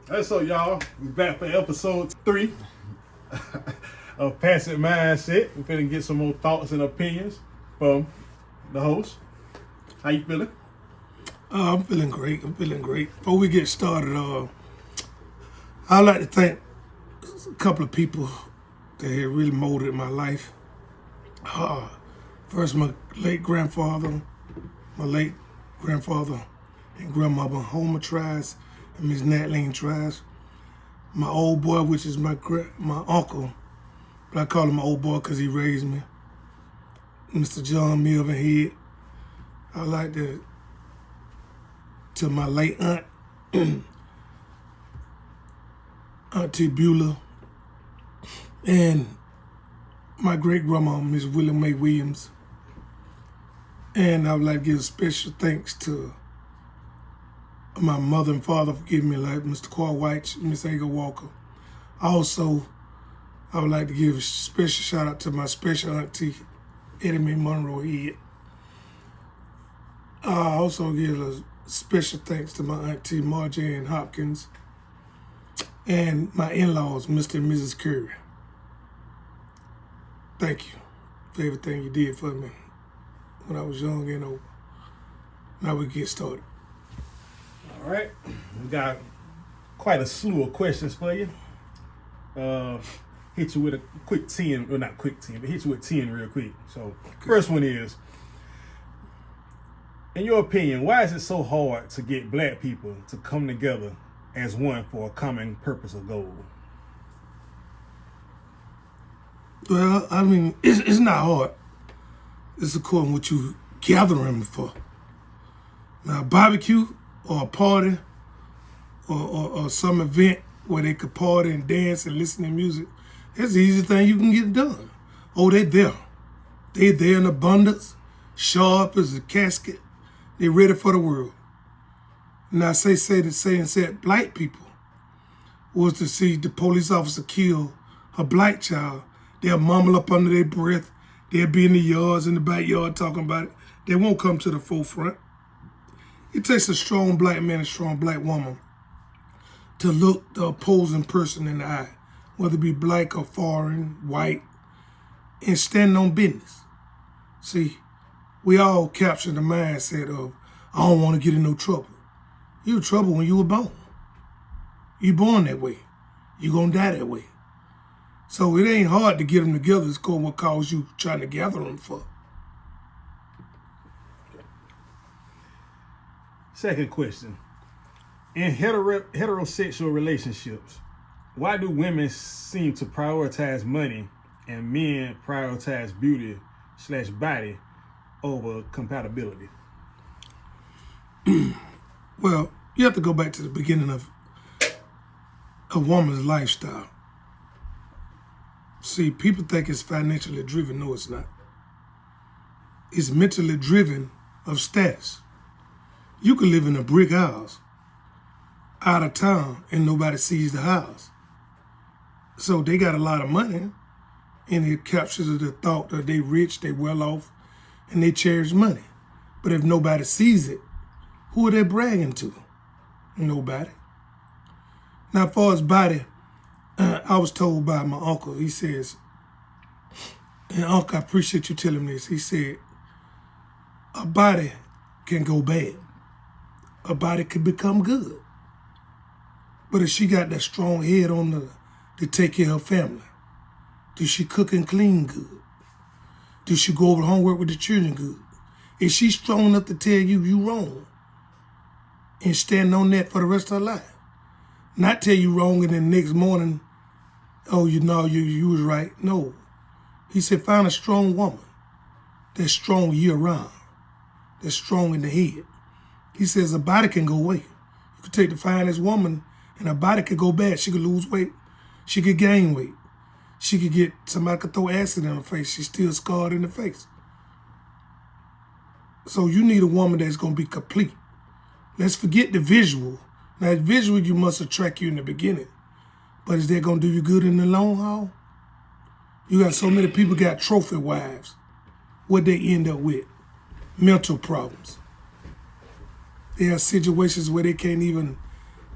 What's up, y'all? We back for episode 3 of Passive Mindset. We're finna get some more thoughts and opinions from the host. How you feeling? I'm feeling great. Before we get started, I'd like to thank a couple of people that have really molded my life. First, my late grandfather and grandmother, Homer Trice and Miss Natleen Trice. My old boy, which is my uncle, but I call him my old boy because he raised me, Mr. John Melvin Head. I'd like to my late aunt, Auntie Beulah, and my great grandma, Miss William Mae Williams. And I would like to give special thanks to my mother and father for giving me life, Mr. Carl White, Miss Aga Walker. Also, I would like to give a special shout out to my special auntie, Eddie Mae Monroe Head. I also give a special thanks to my auntie, Margie Ann Hopkins, and my in-laws, Mr. and Mrs. Curry. Thank you for everything you did for me when I was young and old. Now we get started. All right. We got quite a slew of questions for you. Hit you with a quick 10, well, not quick 10, but hit you with 10 real quick. So, first one is, in your opinion, why is it so hard to get black people to come together as one for a common purpose or goal? Well, I mean, it's not hard. It's according to what you gathering for. Now, a barbecue or a party or some event where they could party and dance and listen to music, that's the easiest thing you can get done. Oh, they there. They there in abundance, sharp as a casket. They ready for the world. Now, said black people was to see the police officer kill a black child. They'll mumble up under their breath. They'll be in the yards, in the backyard talking about it. They won't come to the forefront. It takes a strong black man, a strong black woman to look the opposing person in the eye, whether it be black or foreign, white, and stand on business. See, we all capture the mindset of, I don't want to get in no trouble. You were trouble when you were born. You born that way. You gonna die that way. So it ain't hard to get them together. It's called what cause you trying to gather them for. Second question. In heterosexual relationships, why do women seem to prioritize money and men prioritize beauty/body over compatibility? Well, you have to go back to the beginning of a woman's lifestyle. See, people think it's financially driven. No, it's not. It's mentally driven of status. You could live in a brick house out of town and nobody sees the house. So they got a lot of money and it captures the thought that they rich, they well off, and they cherish money. But if nobody sees it, who are they bragging to? Nobody. Now, as far as body, I was told by my uncle, he says, and Uncle, I appreciate you telling me this. He said, a body can go bad. A body can become good. But if she got that strong head on her to take care of her family, does she cook and clean good? Does she go over homework with the children good? Is she strong enough to tell you wrong and stand on that for the rest of her life? Not tell you wrong and then the next morning, oh, you was right. No. He said, find a strong woman that's strong year round, that's strong in the head. He says a body can go away. You could take the finest woman and her body could go bad. She could lose weight. She could gain weight. She could get, somebody could throw acid in her face. She's still scarred in the face. So you need a woman that's going to be complete. Let's forget the visual. Now, the visual, you must attract you in the beginning. But is that going to do you good in the long haul? You got so many people got trophy wives. What they end up with? Mental problems. They have situations where they can't even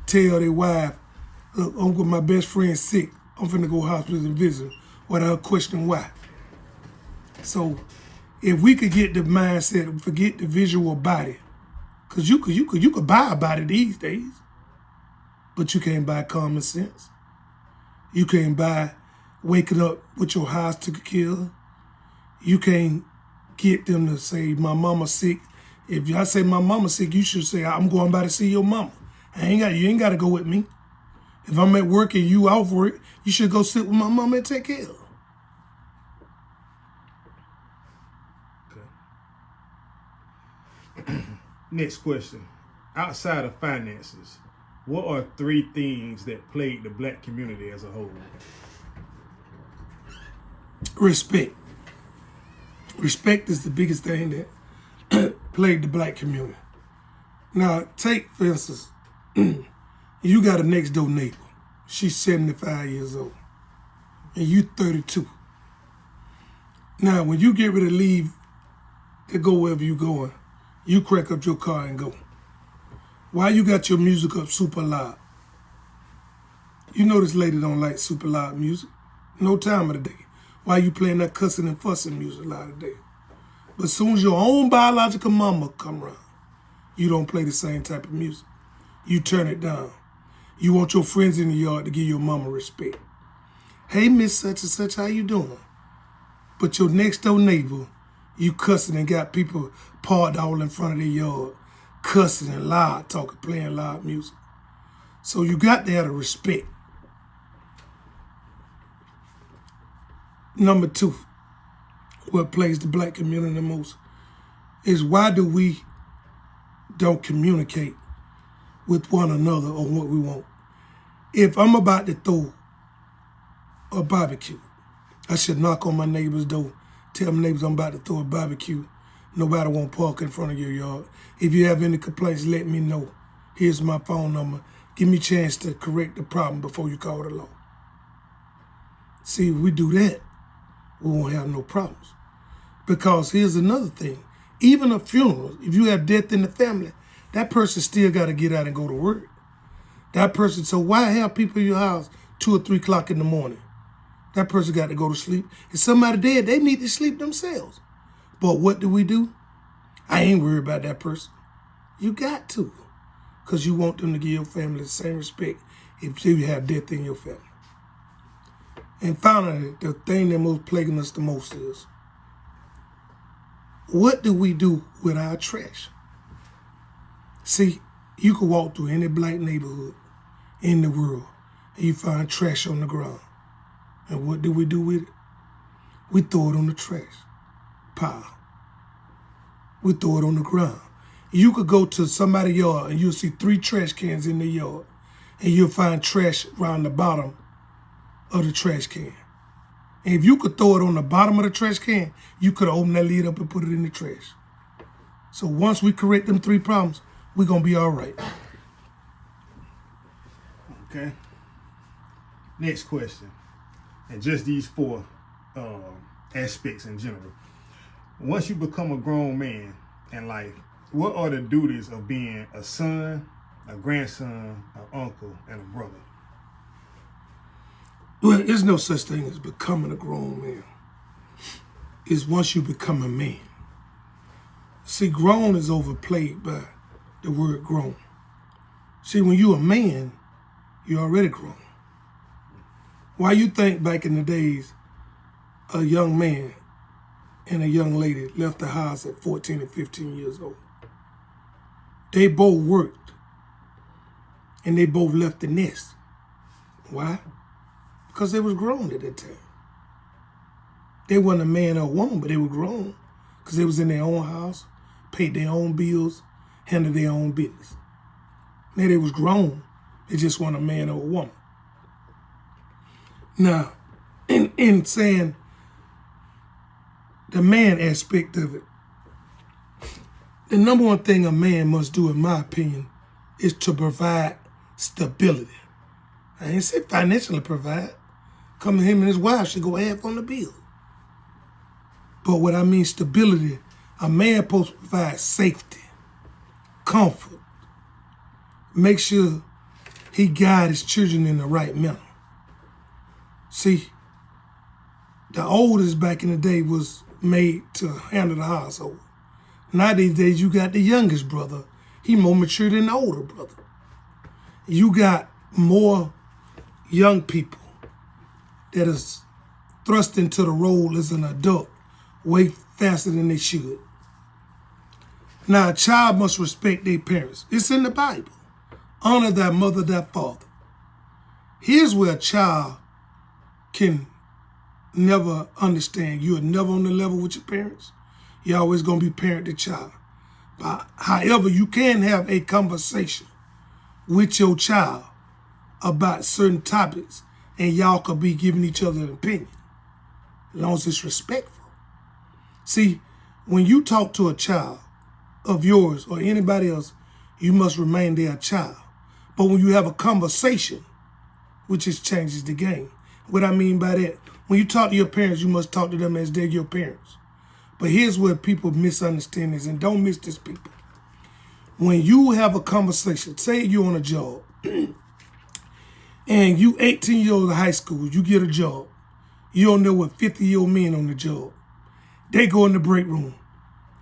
tell their wife, Look, Uncle, my best friend sick. I'm finna go hospital and visit him without questioning why. So if we could get the mindset, forget the visual body, because you could buy a body these days, but you can't buy common sense. You can't buy waking up with your house took kill. You can't get them to say, my mama's sick. If I say my mama's sick, you should say, I'm going by to see your mama. You ain't got to go with me. If I'm at work and you off work, you should go sit with my mama and take care of her. Next question. Outside of finances, what are 3 things that plague the black community as a whole? Respect. Respect is the biggest thing that plagued the black community. Now, take, for instance, you got a next door neighbor. She's 75 years old, and you 32. Now, when you get ready to leave to go wherever you going, you crack up your car and go. Why you got your music up super loud? You know this lady don't like super loud music. No time of the day. Why you playing that cussing and fussing music loud of the day? But as soon as your own biological mama come around, you don't play the same type of music. You turn it down. You want your friends in the yard to give your mama respect. Hey, Miss Such and Such, how you doing? But your next door neighbor, you cussing and got people parked all in front of their yard, cussing and loud talking, playing loud music. So you got to have the respect. Number 2, what plays the black community the most is why do we don't communicate with one another on what we want. If I'm about to throw a barbecue, I should knock on my neighbor's door, tell my neighbors I'm about to throw a barbecue. Nobody won't park in front of your yard. If you have any complaints, let me know. Here's my phone number. Give me a chance to correct the problem before you call the law. See, if we do that, we won't have no problems. Because here's another thing. Even a funeral, if you have death in the family, that person still got to get out and go to work. That person, so why have people in your house 2 or 3 o'clock in the morning? That person got to go to sleep. If somebody dead, they need to sleep themselves. But what do? I ain't worried about that person. You got to. Because you want them to give your family the same respect if you have death in your family. And finally, the thing that most plaguing us the most is, what do we do with our trash? See, you can walk through any black neighborhood in the world and you find trash on the ground. And what do we do with it? We throw it on the trash pile. We throw it on the ground. You could go to somebody's yard and you'll see 3 trash cans in the yard and you'll find trash around the bottom of the trash can. And if you could throw it on the bottom of the trash can, you could open that lid up and put it in the trash. So once we correct them 3 problems, we're going to be all right. Okay. Next question. And just these 4 aspects in general. Once you become a grown man in life, what are the duties of being a son, a grandson, an uncle, and a brother? Well, there's no such thing as becoming a grown man. It's once you become a man. See, grown is overplayed by the word grown. See, when you're a man, you're already grown. Why you think back in the days, a young man and a young lady left the house at 14 and 15 years old? They both worked and they both left the nest. Why? Because they was grown at that time. They wasn't a man or a woman, but they were grown because they was in their own house, paid their own bills, handled their own business. Now they was grown. They just weren't a man or a woman. Now, in saying the man aspect of it, the number one thing a man must do, in my opinion, is to provide stability. I ain't say financially provide. Come to him and his wife should go half on the bill. But what I mean stability, a man supposed to provide safety, comfort, make sure he guide his children in the right manner. See, the oldest back in the day was made to handle the household. Nowadays, you got the youngest brother. He more mature than the older brother. You got more young people that is thrust into the role as an adult way faster than they should. Now, a child must respect their parents. It's in the Bible. Honor thy mother, thy father. Here's where a child can never understand. You are never on the level with your parents. You're always going to be parent to child. But however, you can have a conversation with your child about certain topics, and y'all could be giving each other an opinion, as long as it's respectful. See, when you talk to a child of yours or anybody else, you must remain their child. But when you have a conversation, which just changes the game. What I mean by that, when you talk to your parents, you must talk to them as they're your parents. But here's where people misunderstand this, and don't miss this, people. When you have a conversation, say you're on a job, and you 18 years old in high school, you get a job. You don't know what 50-year-old men on the job. They go in the break room.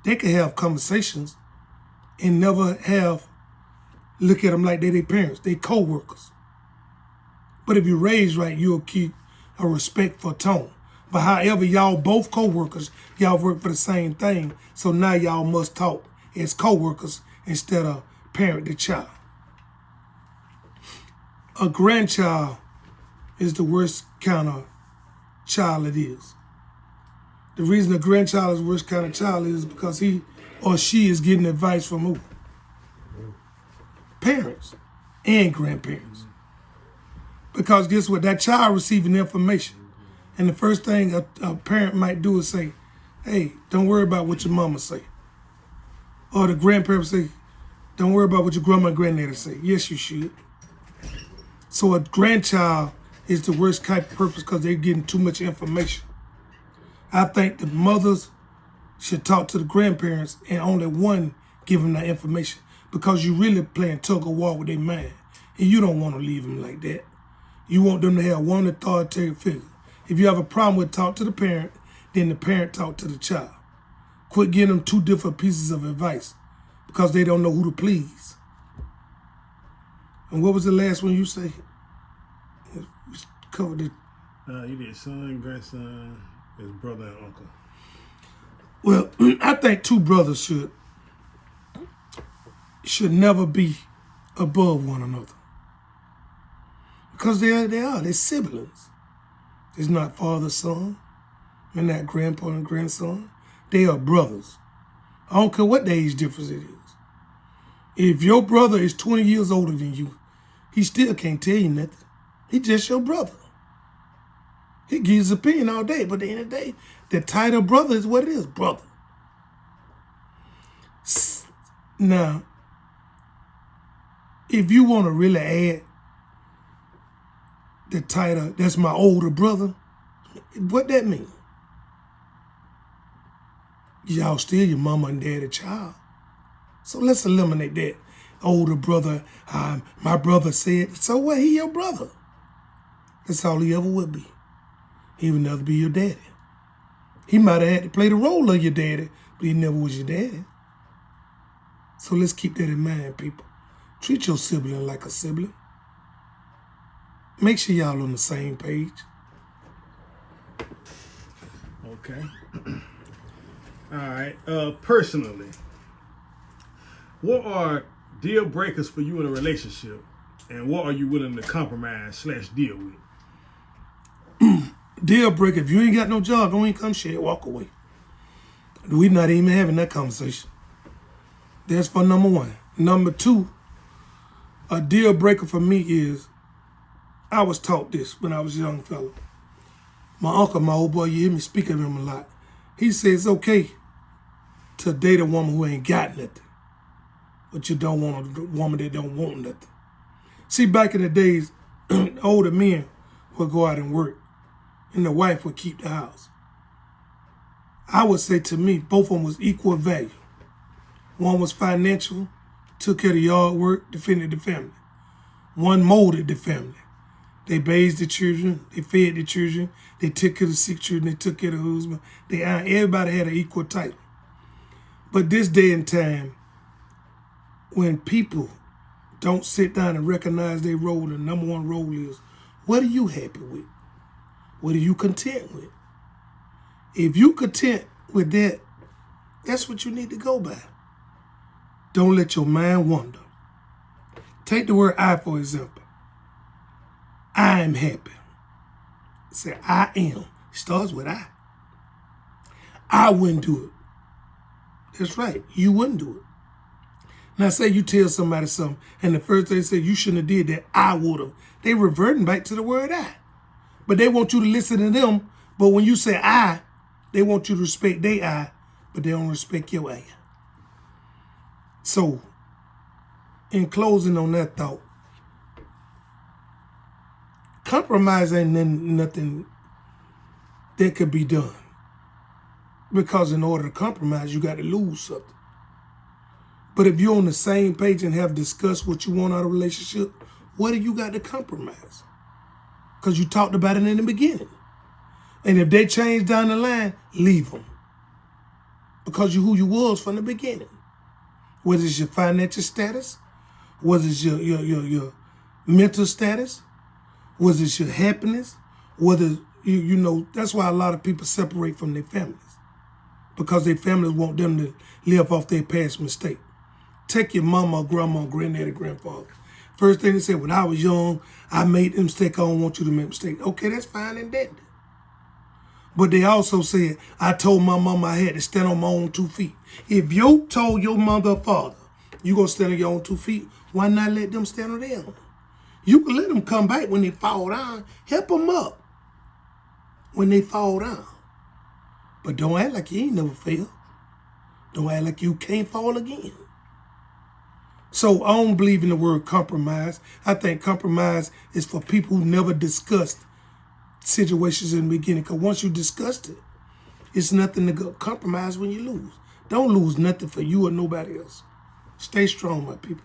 They can have conversations and never look at them like they're their parents. They co-workers. But if you're raised right, you'll keep a respectful tone. But however, y'all both co-workers, y'all work for the same thing. So now y'all must talk as co-workers instead of parent to child. A grandchild is the worst kind of child it is. The reason a grandchild is the worst kind of child is because he or she is getting advice from who? Parents and grandparents. Because guess what? That child receiving information. And the first thing a parent might do is say, hey, don't worry about what your mama say. Or the grandparents say, don't worry about what your grandma and granddaddy say. Yes, you should. So a grandchild is the worst type of purpose because they're getting too much information. I think the mothers should talk to the grandparents and only one give them that information because you really playing tug of war with their mind. And you don't want to leave them like that. You want them to have one authoritative figure. If you have a problem with talk to the parent, then the parent talk to the child. Quit giving them two different pieces of advice because they don't know who to please. And what was the last one you say? We covered it. You did son, grandson, his brother and uncle. Well, I think two brothers should never be above one another. Because they're siblings. It's not father, son, and not grandpa and grandson. They are brothers. I don't care what the age difference it is. If your brother is 20 years older than you, he still can't tell you nothing. He's just your brother. He gives his opinion all day, but at the end of the day, the title brother is what it is, brother. Now, if you want to really add the title, that's my older brother, what that mean? Y'all still your mama and daddy child. So let's eliminate that. Older brother, my brother said, so what? He your brother. That's all he ever would be. He would never be your daddy. He might have had to play the role of your daddy, but he never was your daddy. So let's keep that in mind, people. Treat your sibling like a sibling. Make sure y'all on the same page. Okay. All right. Personally, what are deal breakers for you in a relationship, and what are you willing to compromise/deal with? Deal breaker, if you ain't got no job, don't even come shit, walk away. We not even having that conversation. That's for number one. Number two, a deal breaker for me is, I was taught this when I was a young fellow. My uncle, my old boy, you hear me speak of him a lot. He says it's okay to date a woman who ain't got nothing, but you don't want a woman that don't want nothing. See, back in the days, older men would go out and work, and the wife would keep the house. I would say to me, both of them was equal value. One was financial, took care of the yard work, defended the family. One molded the family. They bathed the children, they fed the children, they took care of the sick children, they took care of the husband. Everybody had an equal title. But this day and time, when people don't sit down and recognize their role, the number one role is, what are you happy with? What are you content with? If you content with that, that's what you need to go by. Don't let your mind wander. Take the word I, for example. I am happy. Say, I am. It starts with I. I wouldn't do it. That's right. You wouldn't do it. Now, say you tell somebody something, and the first thing they say, you shouldn't have did that, I would have. They reverting back to the word I. But they want you to listen to them. But when you say I, they want you to respect their I, but they don't respect your I. So, in closing on that thought, compromise ain't nothing that could be done. Because in order to compromise, you got to lose something. But if you're on the same page and have discussed what you want out of a relationship, what do you got to compromise? Because you talked about it in the beginning. And if they change down the line, leave them. Because you who you was from the beginning. Whether it's your financial status, whether it's your mental status, whether it's your happiness, whether, you know, that's why a lot of people separate from their families. Because their families want them to live off their past mistake. Take your mama, grandma, granddaddy, grandfather. First thing they said, when I was young, I made a mistake. I don't want you to make a mistake. Okay, that's fine and dandy. But they also said, I told my mama I had to stand on my own 2 feet. If you told your mother or father, you going to stand on your own 2 feet, why not let them stand on their own? You can let them come back when they fall down. Help them up when they fall down. But don't act like you ain't never failed. Don't act like you can't fall again. So I don't believe in the word compromise. I think compromise is for people who never discussed situations in the beginning. Because once you discussed it, it's nothing to go compromise when you lose. Don't lose nothing for you or nobody else. Stay strong, my people.